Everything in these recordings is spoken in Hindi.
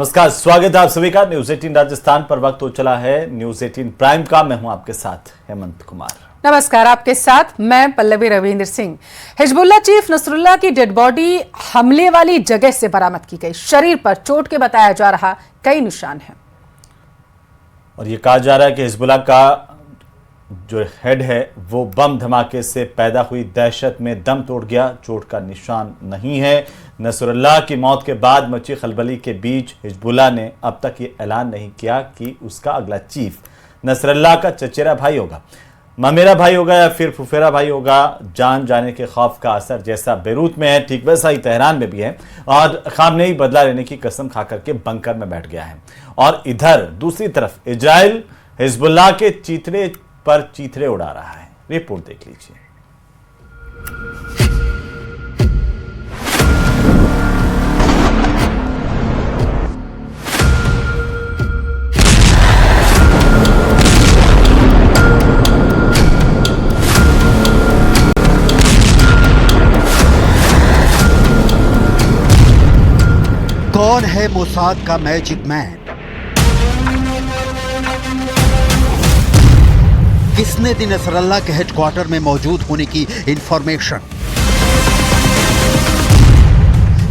नमस्कार, स्वागत है आप सभी का न्यूज 18 राजस्थान पर। वक्त हो चला है न्यूज 18 प्राइम का। मैं हूं आपके साथ हेमंत कुमार। नमस्कार, आपके साथ मैं Pallavi Ravindra Singh. Hezbollah chief Nasrallah की डेड बॉडी हमले वाली जगह से बरामद की गई। शरीर पर चोट के बताया जा रहा कई निशान हैं और ये कहा जा रहा है कि हिजबुल्लाह का जो हेड है वो बम धमाके से पैदा हुई दहशत में दम तोड़ गया। चोट का निशान नहीं है। नसरुल्लाह की मौत के बाद मची खलबली के बीच हिजबुल्लाह ने अब तक ये ऐलान नहीं किया कि उसका अगला चीफ नसरुल्लाह का चचेरा भाई होगा, ममेरा भाई होगा या फिर फुफेरा भाई होगा। जान जाने के खौफ का असर जैसा बेरूत में है, ठीक वैसा ही तेहरान में भी है। और खामनेई बदला लेने की कसम खा करके बंकर में बैठ गया है। और इधर दूसरी तरफ इजराइल हिजबुल्लाह के चीथड़े पर चीथड़े उड़ा रहा है। रिपोर्ट देख लीजिए। कौन है मोसाद का मैजिक मैन? किसने दी नसरल्लाह के हेडक्वार्टर में मौजूद होने की इंफॉर्मेशन?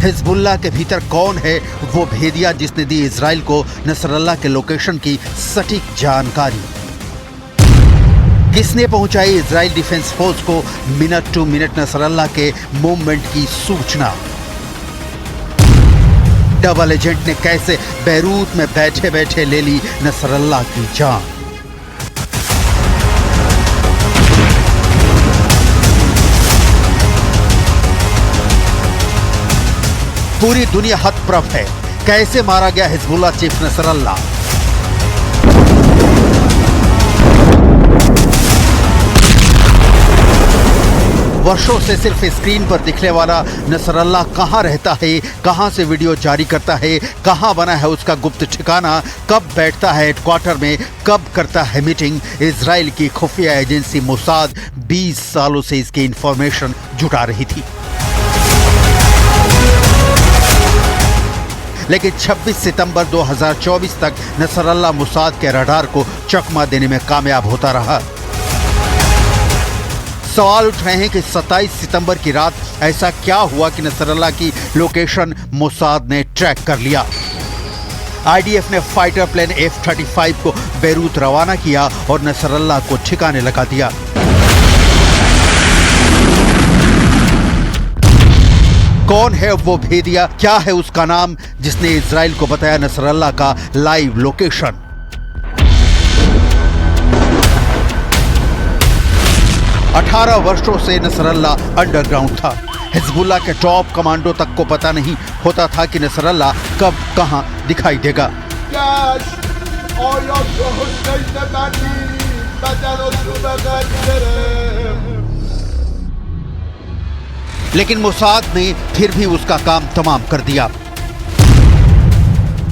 हिजबुल्लाह के भीतर कौन है वो भेदिया जिसने दी इजराइल को नसरल्लाह के लोकेशन की सटीक जानकारी? किसने पहुंचाई इजराइल डिफेंस फोर्स को मिनट टू मिनट नसरल्लाह के मूवमेंट की सूचना? डबल एजेंट ने कैसे बैरूत में बैठे बैठे ले ली नसरल्लाह की जान? पूरी दुनिया हतप्रभ है, कैसे मारा गया हिजबुल्लाह चीफ नसरल्लाह? वर्षों से सिर्फ स्क्रीन पर दिखने वाला नसरल्लाह कहां रहता है, कहां से वीडियो जारी करता है, कहां बना है उसका गुप्त ठिकाना, कब बैठता है हेडक्वार्टर में, कब करता है मीटिंग, इजराइल की खुफिया एजेंसी मोसाद 20 सालों से इसकी इंफॉर्मेशन जुटा रही थी। लेकिन 26 सितंबर 2024 तक नसरल्लाह मोसाद के रडार को चकमा देने में कामयाब होता रहा। सवाल उठ रहे हैं कि 27 सितंबर की रात ऐसा क्या हुआ कि नसरल्लाह की लोकेशन मोसाद ने ट्रैक कर लिया। आईडीएफ ने फाइटर प्लेन F-35 को बैरूत रवाना किया और नसरल्लाह को ठिकाने लगा दिया। कौन है वो भेदिया, क्या है उसका नाम जिसने इजराइल को बताया नसरल्लाह का लाइव लोकेशन? अठारह वर्षों से नसरल्लाह अंडरग्राउंड था। हिजबुल्लाह के टॉप कमांडो तक को पता नहीं होता था कि नसरल्लाह कब कहां दिखाई देगा। लेकिन मोसाद ने फिर भी उसका काम तमाम कर दिया।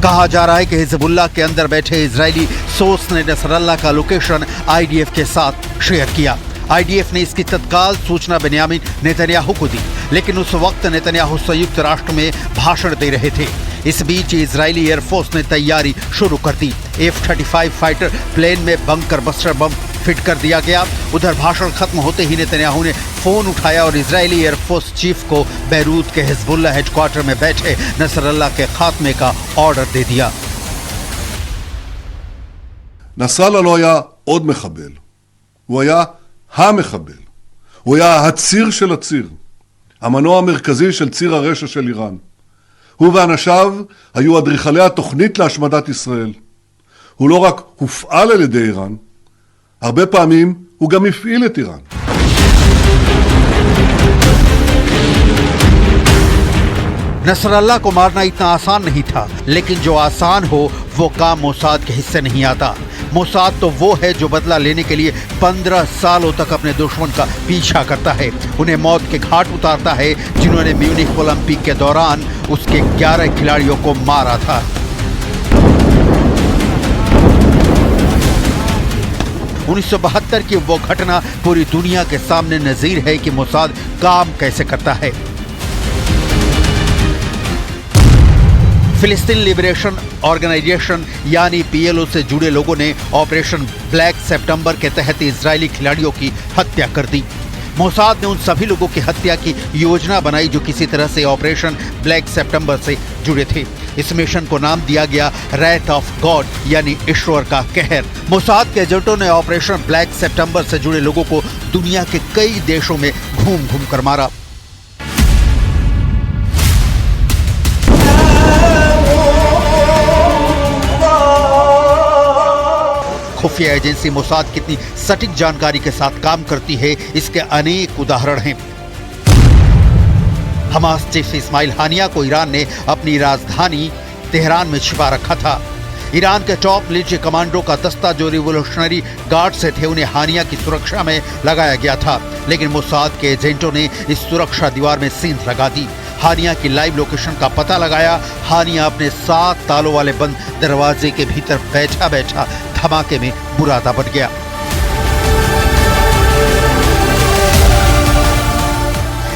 कहा जा रहा है कि हिजबुल्लाह के अंदर बैठे इजरायली सोर्स ने नसरल्लाह का लोकेशन आईडीएफ के साथ शेयर किया। आईडीएफ ने इसकी तत्काल सूचना बेन्यामिन नेतन्याहू को दी, लेकिन उस वक्त नेतन्याहू संयुक्त राष्ट्र में भाषण दे रहे थे। इस बीच इजरायली एयरफोर्स ने तैयारी शुरू कर दी। F-35 फाइटर प्लेन में बंकर बस्टर बम फिट कर दिया गया। उधर भाषण खत्म होते ही नेतन्याहू ने फोन उठाया और इजरायली एयरफोर्स चीफ को बैरूत के हिजबुल्लाह हेडक्वार्टर में बैठे नसरल्लाह के खात्मे का ऑर्डर दे दिया। נסראללה לא היה עוד מחבל, הוא היה המחבל, הוא היה הציר של הציר, המנוע המרכזי של ציר הרשע של איראן. הוא ואנשיו היו אדריכלי התוכנית להשמדת ישראל. הוא לא רק הופעל על ידי איראן, הרבה פעמים הוא גם הפעיל את איראן. नसरल्लाह को मारना इतना आसान नहीं था, लेकिन जो आसान हो वो काम मोसाद के हिस्से नहीं आता। मोसाद तो वो है जो बदला लेने के लिए 15 सालों तक अपने दुश्मन का पीछा करता है, उन्हें मौत के घाट उतारता है, जिन्होंने म्यूनिख ओलंपिक के दौरान उसके 11 खिलाड़ियों को मारा था। 1972 की वो घटना पूरी दुनिया के सामने नजीर है कि मोसाद काम कैसे करता है। फिलिस्तीन लिबरेशन ऑर्गेनाइजेशन यानी पीएलओ से जुड़े लोगों ने ऑपरेशन ब्लैक सितंबर के तहत इजरायली खिलाड़ियों की हत्या कर दी। मोसाद ने उन सभी लोगों की हत्या की योजना बनाई जो किसी तरह से ऑपरेशन ब्लैक सितंबर से जुड़े थे। इस मिशन को नाम दिया गया रैथ ऑफ गॉड यानी ईश्वर का कहर। मोसाद के एजेंटों ने ऑपरेशन ब्लैक सितंबर से जुड़े लोगों को दुनिया के कई देशों में घूम घूम कर मारा। खुफिया एजेंसी मोसाद कितनी सटीक जानकारी के साथ काम करती है, इसके अनेक उदाहरण हैं। हमास चीफ इस्माइल हानिया को ईरान ने अपनी राजधानी तेहरान में छिपा रखा था। ईरान के टॉप मिलिट्री कमांडो का दस्ता जो रिवोल्यूशनरी गार्ड से थे उन्हें हानिया की सुरक्षा में लगाया गया था, लेकिन मोसाद के एजेंटों ने इस सुरक्षा दीवार में सींध लगा दी। हानिया की लाइव लोकेशन का पता लगाया। हानिया अपने 7 तालों वाले बंद दरवाजे के भीतर बैठा बैठा धमाके में बुरादा बन गया।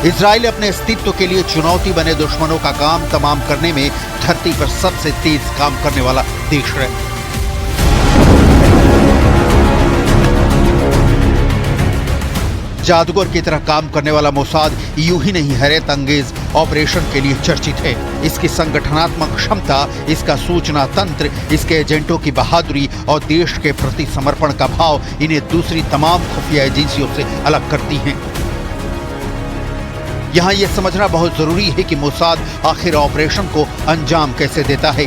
इजराइल अपने अस्तित्व के लिए चुनौती बने दुश्मनों का काम तमाम करने में धरती पर सबसे तेज काम करने वाला देश है। जादूगर की तरह काम करने वाला मोसाद यूं ही नहीं हैरत अंगेज ऑपरेशन के लिए चर्चित है। इसकी संगठनात्मक क्षमता, इसका सूचना तंत्र, इसके एजेंटों की बहादुरी और देश के प्रति समर्पण का भाव इन्हें दूसरी तमाम खुफिया एजेंसियों से अलग करती हैं। यहां यह समझना बहुत जरूरी है कि मोसाद आखिर ऑपरेशन को अंजाम कैसे देता है।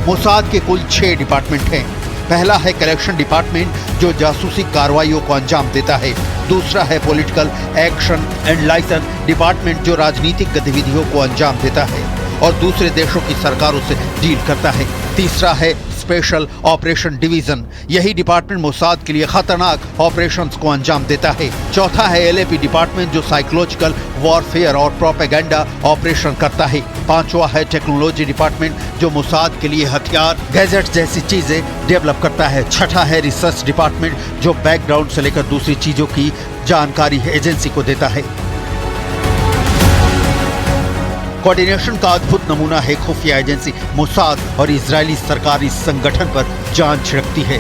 मोसाद के कुल 6 डिपार्टमेंट हैं। पहला है कलेक्शन डिपार्टमेंट जो जासूसी कार्रवाइयों को अंजाम देता है। दूसरा है political action and licence department जो राजनीतिक गतिविधियों को अंजाम देता है और दूसरे देशों की सरकारों से डील करता है। तीसरा है स्पेशल ऑपरेशन डिवीजन, यही डिपार्टमेंट मोसाद के लिए खतरनाक ऑपरेशंस को अंजाम देता है। चौथा है एलएपी डिपार्टमेंट जो साइकोलॉजिकल वॉरफेयर और प्रोपेगेंडा ऑपरेशन करता है। पांचवा है टेक्नोलॉजी डिपार्टमेंट जो मोसाद के लिए हथियार, गैजेट जैसी चीजें डेवलप करता है। छठा है रिसर्च डिपार्टमेंट जो बैकग्राउंड से लेकर दूसरी चीजों की जानकारी एजेंसी को देता है। कोऑर्डिनेशन का अद्भुत नमूना है खुफिया एजेंसी मोसाद और इजरायली सरकारी संगठन पर जान छिड़कती है।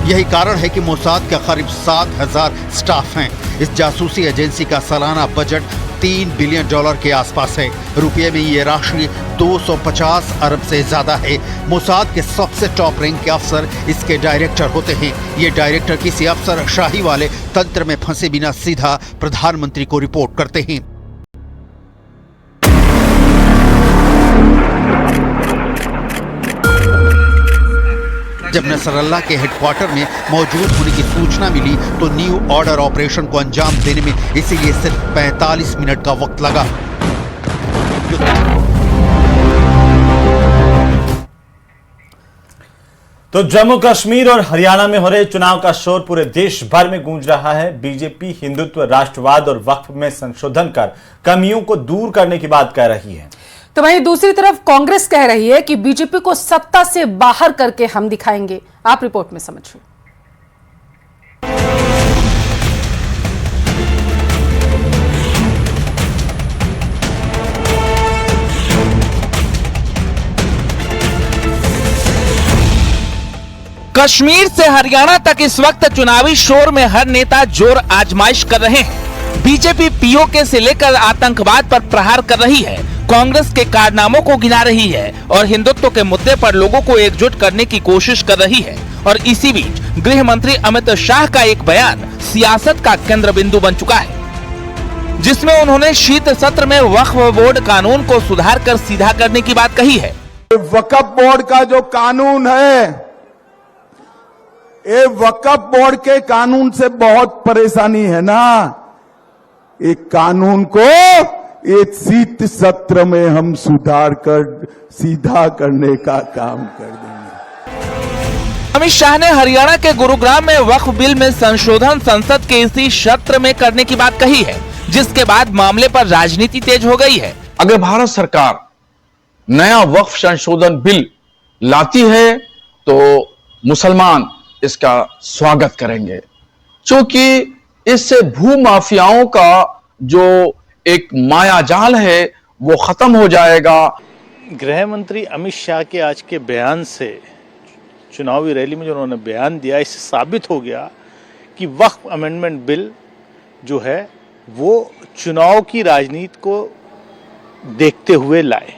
यही कारण है कि मोसाद का करीब 7,000 स्टाफ हैं। इस जासूसी एजेंसी का सालाना बजट $3 बिलियन के आसपास है। रुपये में ये राशि 250 अरब से ज्यादा है। मोसाद के सबसे टॉप रैंक के अफसर इसके डायरेक्टर होते हैं। ये डायरेक्टर किसी अफसर शाही वाले तंत्र में फंसे बिना सीधा प्रधानमंत्री को रिपोर्ट करते हैं। जब नसरल्लाह के हेडक्वार्टर में मौजूद होने की सूचना मिली तो न्यू ऑर्डर ऑपरेशन को अंजाम देने में इसीलिए सिर्फ 45 मिनट का वक्त लगा। तो जम्मू कश्मीर और हरियाणा में हो रहे चुनाव का शोर पूरे देश भर में गूंज रहा है। बीजेपी हिंदुत्व, राष्ट्रवाद और वक्फ में संशोधन कर कमियों को दूर करने की बात कह रही है। तो वहीं दूसरी तरफ कांग्रेस कह रही है कि बीजेपी को सत्ता से बाहर करके हम दिखाएंगे। आप रिपोर्ट में समझिए। कश्मीर से हरियाणा तक इस वक्त चुनावी शोर में हर नेता जोर आजमाइश कर रहे हैं। बीजेपी पीओके से लेकर आतंकवाद पर प्रहार कर रही है, कांग्रेस के कारनामों को गिना रही है और हिंदुत्व के मुद्दे पर लोगों को एकजुट करने की कोशिश कर रही है। और इसी बीच गृह मंत्री अमित शाह का एक बयान सियासत का केंद्र बिंदु बन चुका है, जिसमें उन्होंने शीत सत्र में वक्फ बोर्ड कानून को सुधार कर सीधा करने की बात कही है। वक्फ बोर्ड का जो कानून है, ये वक्फ बोर्ड के कानून से बहुत परेशानी है ना। एक कानून को एक शीत सत्र में हम सुधार कर सीधा करने का काम कर देंगे। अमित शाह ने हरियाणा के गुरुग्राम में वक्फ बिल में संशोधन संसद के इसी सत्र में करने की बात कही है, जिसके बाद मामले पर राजनीति तेज हो गई है। अगर भारत सरकार नया वक्फ संशोधन बिल लाती है तो मुसलमान इसका स्वागत करेंगे, क्योंकि इससे भू माफियाओं का जो एक मायाजाल है वो खत्म हो जाएगा। गृह मंत्री अमित शाह के आज के बयान से, चुनावी रैली में जो उन्होंने बयान दिया, इससे साबित हो गया कि वक्फ अमेंडमेंट बिल जो है वो चुनाव की राजनीति को देखते हुए लाए।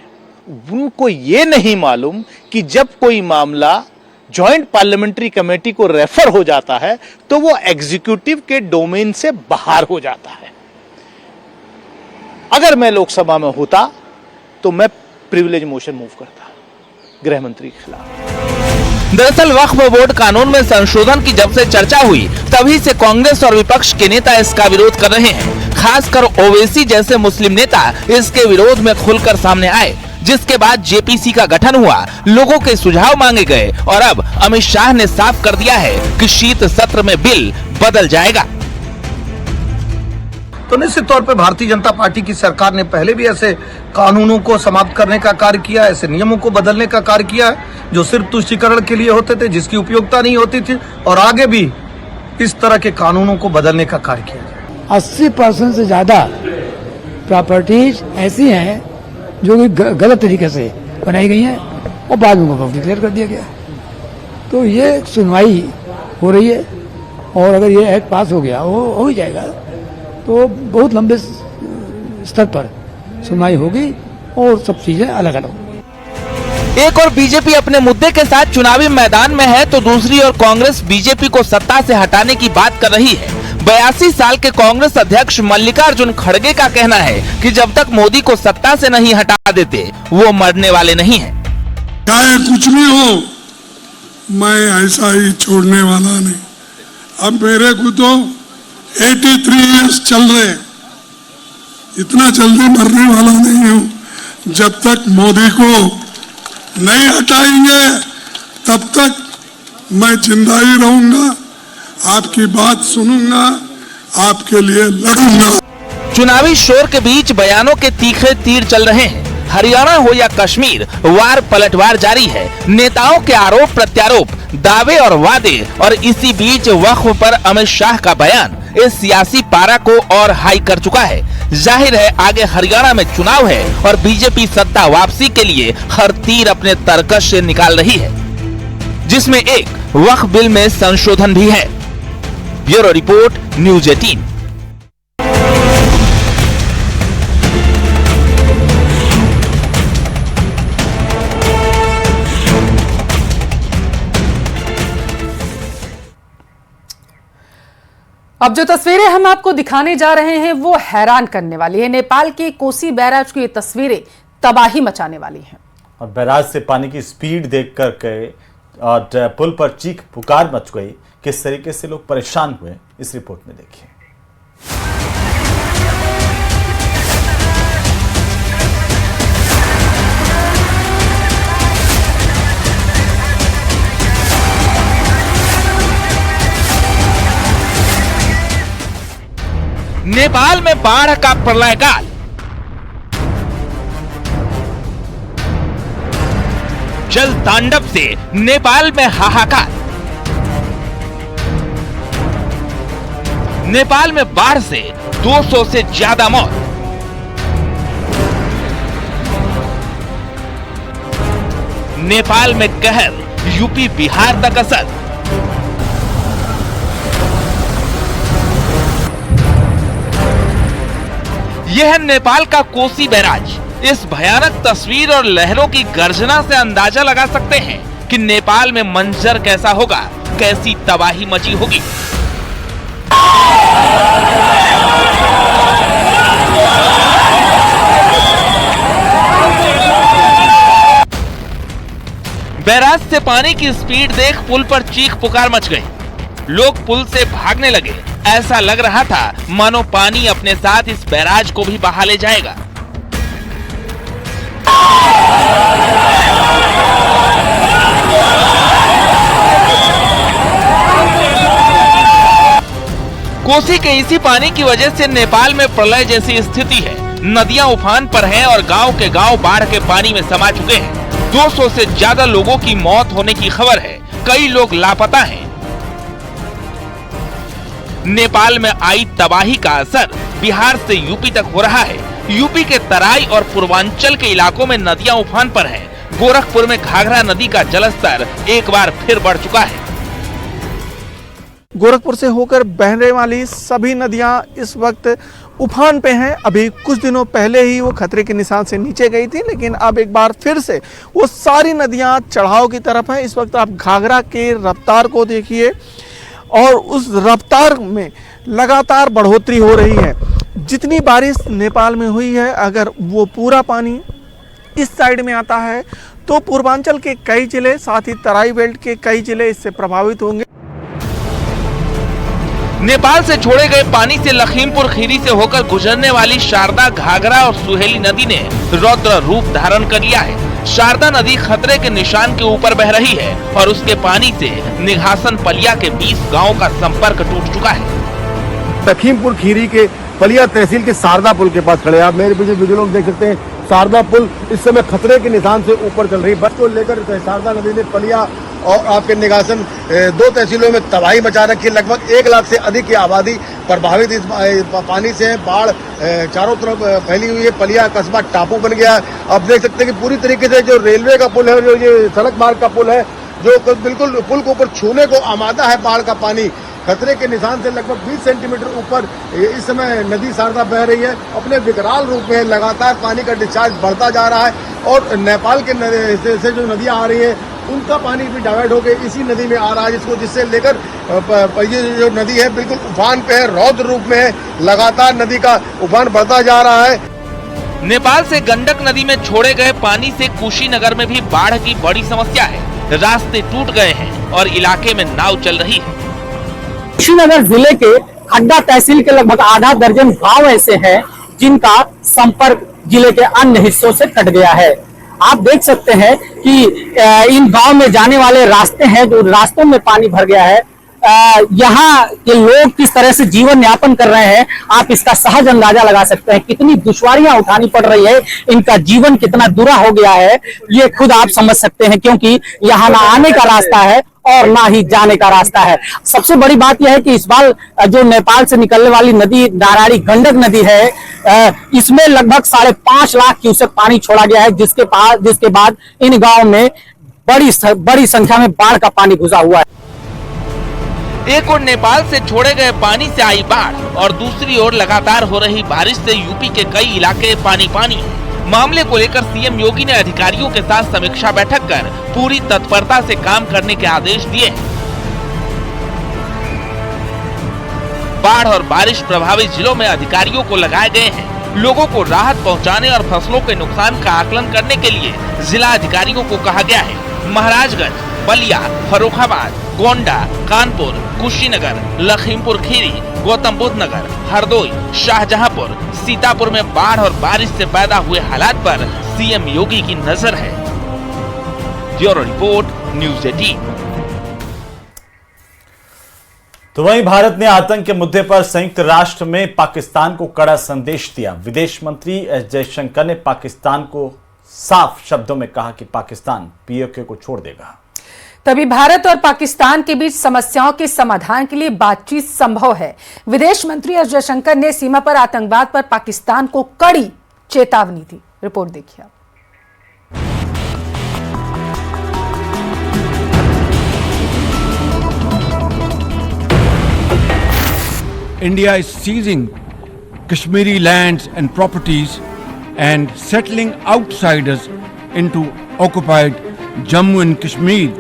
उनको ये नहीं मालूम कि जब कोई मामला जॉइंट पार्लियामेंट्री कमेटी को रेफर हो जाता है तो वो एग्जीक्यूटिव के डोमेन से बाहर हो जाता है। अगर मैं लोकसभा में होता तो मैं प्रिविलेज मोशन मूव करता गृह मंत्री के खिलाफ। दरअसल वक्फ बोर्ड कानून में संशोधन की जब से चर्चा हुई तभी से कांग्रेस और विपक्ष के नेता इसका विरोध कर रहे हैं। खासकर ओवैसी जैसे मुस्लिम नेता इसके विरोध में खुलकर सामने आए, जिसके बाद जेपीसी का गठन हुआ, लोगों के सुझाव मांगे गए और अब अमित शाह ने साफ कर दिया है कि शीत सत्र में बिल बदल जाएगा। तो निश्चित तौर पे भारतीय जनता पार्टी की सरकार ने पहले भी ऐसे कानूनों को समाप्त करने का कार्य किया, ऐसे नियमों को बदलने का कार्य किया है जो सिर्फ तुष्टीकरण के लिए होते थे, जिसकी उपयोगिता नहीं होती थी, और आगे भी इस तरह के कानूनों को बदलने का कार्य किया जाए। 80% से ज्यादा प्रॉपर्टीज ऐसी हैं जो कि गलत तरीके से बनाई गई हैं और बाद में उनको डिक्लेयर कर दिया गया। तो ये सुनवाई हो रही है और अगर ये एक्ट पास हो गया, हो ही जाएगा, तो बहुत लंबे स्तर पर सुनवाई होगी और सब चीजें अलग अलग होंगी। एक और बीजेपी अपने मुद्दे के साथ चुनावी मैदान में है तो दूसरी ओर कांग्रेस बीजेपी को सत्ता से हटाने की बात कर रही है। 82 साल के कांग्रेस अध्यक्ष मल्लिकार्जुन खड़गे का कहना है कि जब तक मोदी को सत्ता से नहीं हटा देते वो मरने वाले नहीं हैं। चाहे कुछ भी हो, मैं ऐसा ही छोड़ने वाला नहीं। अब मेरे को तो 83 इयर्स चल रहे, इतना जल्दी मरने वाला नहीं हूं। जब तक मोदी को नहीं हटाएंगे तब तक मैं जिंदा ही रहूंगा, आपकी बात सुनूंगा, आपके लिए लड़ूंगा। चुनावी शोर के बीच बयानों के तीखे तीर चल रहे हैं। हरियाणा हो या कश्मीर, वार पलटवार जारी है। नेताओं के आरोप प्रत्यारोप, दावे और वादे, और इसी बीच वक्फ पर अमित शाह का बयान इस सियासी पारा को और हाई कर चुका है। जाहिर है आगे हरियाणा में चुनाव है और बीजेपी सत्ता वापसी के लिए हर तीर अपने तरकश से निकाल रही है, जिसमें एक वक्फ बिल में संशोधन भी है। Bureau report, news 18। अब जो तस्वीरें हम आपको दिखाने जा रहे हैं वो हैरान करने वाली है। नेपाल के कोसी बैराज की ये तस्वीरें तबाही मचाने वाली हैं। और बैराज से पानी की स्पीड देखकर के और पुल पर चीख पुकार मच गई। किस तरीके से लोग परेशान हुए इस रिपोर्ट में देखिए। नेपाल में बाढ़ का प्रलयकाल। जल तांडव से नेपाल में हाहाकार। नेपाल में बाढ़ से 200 से ज्यादा मौत। नेपाल में कहर, यूपी बिहार तक असर। यह है नेपाल का कोसी बैराज। इस भयानक तस्वीर और लहरों की गर्जना से अंदाजा लगा सकते हैं कि नेपाल में मंजर कैसा होगा, कैसी तबाही मची होगी। बैराज से पानी की स्पीड देख पुल पर चीख पुकार मच गई। लोग पुल से भागने लगे। ऐसा लग रहा था मानो पानी अपने साथ इस बैराज को भी बहा ले जाएगा। कोसी के इसी पानी की वजह से नेपाल में प्रलय जैसी स्थिति है। नदियां उफान पर हैं और गांव के गांव बाढ़ के पानी में समा चुके हैं। 200 से ज्यादा लोगों की मौत होने की खबर है। कई लोग लापता हैं। नेपाल में आई तबाही का असर बिहार से यूपी तक हो रहा है। यूपी के तराई और पूर्वांचल के इलाकों में नदियां उफान पर हैं। गोरखपुर में घाघरा नदी का जलस्तर एक बार फिर बढ़ चुका है। गोरखपुर से होकर बहने वाली सभी नदियां इस वक्त उफान पे हैं। अभी कुछ दिनों पहले ही वो खतरे के निशान से नीचे गई थी, लेकिन अब एक बार फिर से वो सारी नदियां चढ़ाव की तरफ हैं। इस वक्त आप घाघरा के रफ्तार को देखिए और उस रफ्तार में लगातार बढ़ोतरी हो रही है। जितनी बारिश नेपाल में हुई है, अगर वो पूरा पानी इस साइड में आता है तो पूर्वांचल के कई जिले, साथ ही तराई बेल्ट के कई जिले इससे प्रभावित होंगे। नेपाल से छोड़े गए पानी से लखीमपुर खीरी से होकर गुजरने वाली शारदा, घाघरा और सुहेली नदी ने रौद्र रूप धारण कर लिया है। शारदा नदी खतरे के निशान के ऊपर बह रही है और उसके पानी से निघासन पलिया के 20 गांवों का संपर्क टूट चुका है। लखीमपुर खीरी के पलिया तहसील के शारदा पुल के पास खड़े आप मेरे पीछे वीडियो लोग देख सकते हैं। शारदा पुल इस समय खतरे के निशान से ऊपर चल रही। बस को लेकर शारदा नदी ने पलिया और आपके निगासन 2 तहसीलों में तबाही मचा रखी है। लगभग 1 लाख से अधिक की आबादी प्रभावित इस पानी से है। बाढ़ चारों तरफ फैली हुई है। पलिया कस्बा टापू बन गया है। आप देख सकते हैं कि पूरी तरीके से जो रेलवे का पुल है, जो ये सड़क मार्ग का पुल है, जो बिल्कुल पुल के ऊपर छूने को आमादा है। बाढ़ का पानी खतरे के निशान से लगभग 20 सेंटीमीटर ऊपर इस समय नदी शारदा बह रही है। अपने विकराल रूप में लगातार पानी का डिस्चार्ज बढ़ता जा रहा है और नेपाल के से जो नदियां आ रही है उनका पानी भी डाइवर्ट होकर इसी नदी में आ रहा है, जिससे लेकर ये जो नदी है बिल्कुल उफान पे है, रौद्र रूप में है। लगातार नदी का उफान बढ़ता जा रहा है। नेपाल से गंडक नदी में छोड़े गए पानी से कुशीनगर में भी बाढ़ की बड़ी समस्या है। रास्ते टूट गए हैं और इलाके में नाव चल रही है। कुशीनगर जिले के खड्डा तहसील के लगभग आधा दर्जन गांव ऐसे हैं जिनका संपर्क जिले के अन्य हिस्सों से कट गया है। आप देख सकते हैं कि इन गांव में जाने वाले रास्ते हैं, जो रास्तों में पानी भर गया है। यहाँ के लोग किस तरह से जीवन यापन कर रहे हैं, आप इसका सहज अंदाजा लगा सकते हैं। कितनी दुश्वारियां उठानी पड़ रही है, इनका जीवन कितना बुरा हो गया है, ये खुद आप समझ सकते हैं। क्योंकि यहाँ ना आने का रास्ता है और ना ही जाने का रास्ता है। सबसे बड़ी बात यह है कि इस बार जो नेपाल से निकलने वाली नदी नारायणी गंडक नदी है, इसमें लगभग 5.5 लाख क्यूसेक पानी छोड़ा गया है, जिसके बाद इन गांवों में बड़ी संख्या में बाढ़ का पानी घुसा हुआ है। एक ओर नेपाल से छोड़े गए पानी से आई बाढ़ और दूसरी ओर लगातार हो रही बारिश से यूपी के कई इलाके पानी पानी। मामले को लेकर सीएम योगी ने अधिकारियों के साथ समीक्षा बैठक कर पूरी तत्परता से काम करने के आदेश दिए। बाढ़ और बारिश प्रभावित जिलों में अधिकारियों को लगाए गए हैं। लोगों को राहत पहुंचाने और फसलों के नुकसान का आकलन करने के लिए जिला अधिकारियों को कहा गया है। महाराजगंज, बलिया, फर्रुखाबाद, गोंडा, कानपुर, कुशीनगर, लखीमपुर खीरी, गौतम बुद्ध नगर, हरदोई, शाहजहांपुर, सीतापुर में बाढ़ और बारिश से पैदा हुए हालात पर सीएम योगी की नजर है। Bureau report, news 18। तो वहीं भारत ने आतंक के मुद्दे पर संयुक्त राष्ट्र में पाकिस्तान को कड़ा संदेश दिया। विदेश मंत्री एस जयशंकर ने पाकिस्तान को साफ शब्दों में कहा कि पाकिस्तान पीओके को छोड़ देगा। तभी भारत और पाकिस्तान के बीच समस्याओं के समाधान के लिए बातचीत संभव है। विदेश मंत्री एस जयशंकर ने सीमा पर आतंकवाद पर पाकिस्तान को कड़ी चेतावनी दी। रिपोर्ट देखिए। India is seizing Kashmiri lands and properties and settling outsiders into occupied Jammu and Kashmir.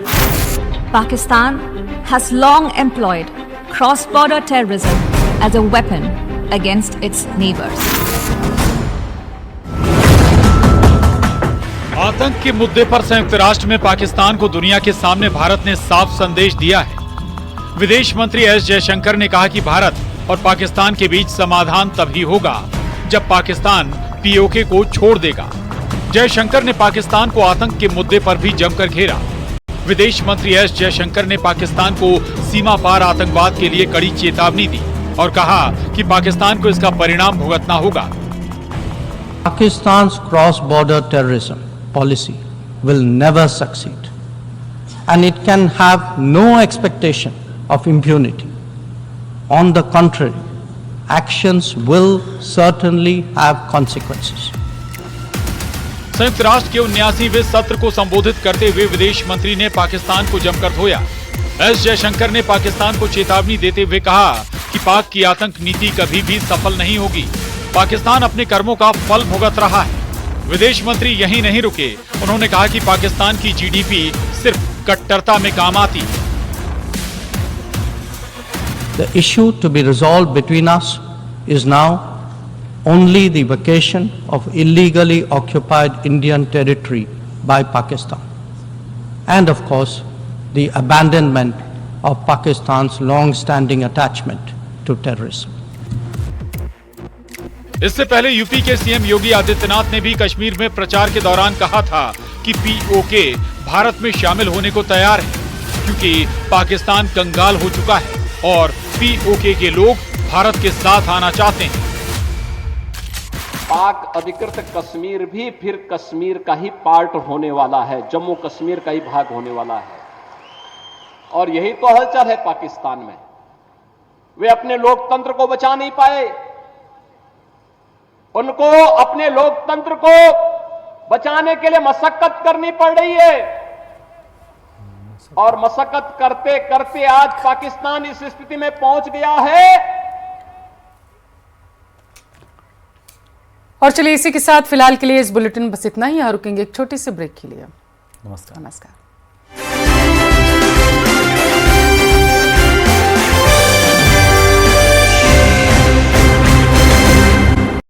Pakistan has long employed cross-border terrorism as a weapon against its neighbors. आतंक के मुद्दे पर संयुक्त राष्ट्र में पाकिस्तान को दुनिया के सामने भारत ने साफ संदेश दिया है। विदेश मंत्री एस जयशंकर ने कहा कि भारत और पाकिस्तान के बीच समाधान तभी होगा जब पाकिस्तान पीओके को छोड़ देगा। जयशंकर ने पाकिस्तान को आतंक के मुद्दे पर भी जमकर घेरा। विदेश मंत्री एस जयशंकर ने पाकिस्तान को सीमा पार आतंकवाद के लिए कड़ी चेतावनी दी और कहा कि पाकिस्तान को इसका परिणाम भुगतना होगा। Pakistan's cross-border terrorism policy will never succeed, and it can have no expectation of impunity. On the contrary, actions will certainly have consequences. संयुक्त राष्ट्र के 79वें सत्र को संबोधित करते हुए विदेश मंत्री ने पाकिस्तान को जमकर धोया। एस जयशंकर ने पाकिस्तान को चेतावनी देते हुए कहा कि पाक की आतंक नीति कभी भी सफल नहीं होगी। पाकिस्तान अपने कर्मों का फल भुगत रहा है। विदेश मंत्री यहीं नहीं रुके, उन्होंने कहा कि पाकिस्तान की जीडीपी सिर्फ कट्टरता में काम आती है। The issue to be resolved between us is now only the vacation of illegally occupied Indian territory by Pakistan, and of course the abandonment of Pakistan's long-standing attachment to terrorism. इससे पहले यूपी के सीएम योगी आदित्यनाथ ने भी कश्मीर में प्रचार के दौरान कहा था कि पीओके भारत में शामिल होने को तैयार है, क्योंकि पाकिस्तान कंगाल हो चुका है और पीओके के लोग भारत के साथ आना चाहते हैं। पाक अधिकृत कश्मीर भी फिर कश्मीर का ही पार्ट होने वाला है, जम्मू कश्मीर का ही भाग होने वाला है। और यही तो हलचल है पाकिस्तान में। वे अपने लोकतंत्र को बचा नहीं पाए, उनको अपने लोकतंत्र को बचाने के लिए मशक्कत करनी पड़ रही है, और मशक्कत करते करते आज पाकिस्तान इस स्थिति में पहुंच गया है। और चलिए इसी के साथ फिलहाल के लिए इस बुलेटिन बस इतना ही। यहाँ रुकेंगे एक छोटे से ब्रेक के लिए। नमस्कार।